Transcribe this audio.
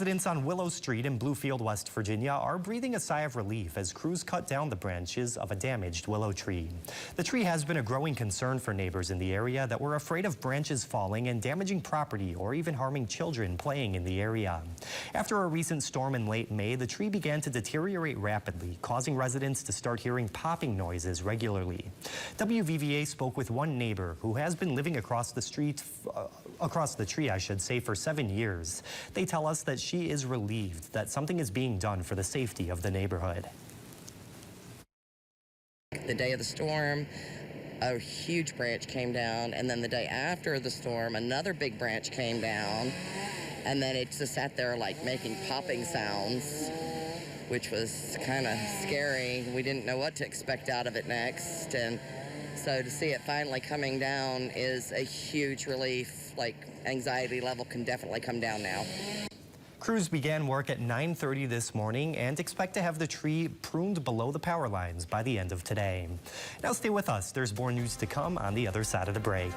Residents on Willow Street in Bluefield, West Virginia are breathing a sigh of relief as crews cut down the branches of a damaged willow tree. The tree has been a growing concern for neighbors in the area that were afraid of branches falling and damaging property or even harming children playing in the area. After a recent storm in late May, the tree began to deteriorate rapidly, causing residents to start hearing popping noises regularly. WVVA spoke with one neighbor who has been living across the tree, for 7 years. They tell us that she is relieved that something is being done for the safety of the neighborhood. The day of the storm, a huge branch came down, and then the day after the storm, another big branch came down, and then it just sat there like making popping sounds, which was kind of scary. We didn't know what to expect out of it next, and so to see it finally coming down is a huge relief. Like, anxiety level can definitely come down now. Crews began work at 9:30 this morning and expect to have the tree pruned below the power lines by the end of today. Now stay with us. There's more news to come on the other side of the break.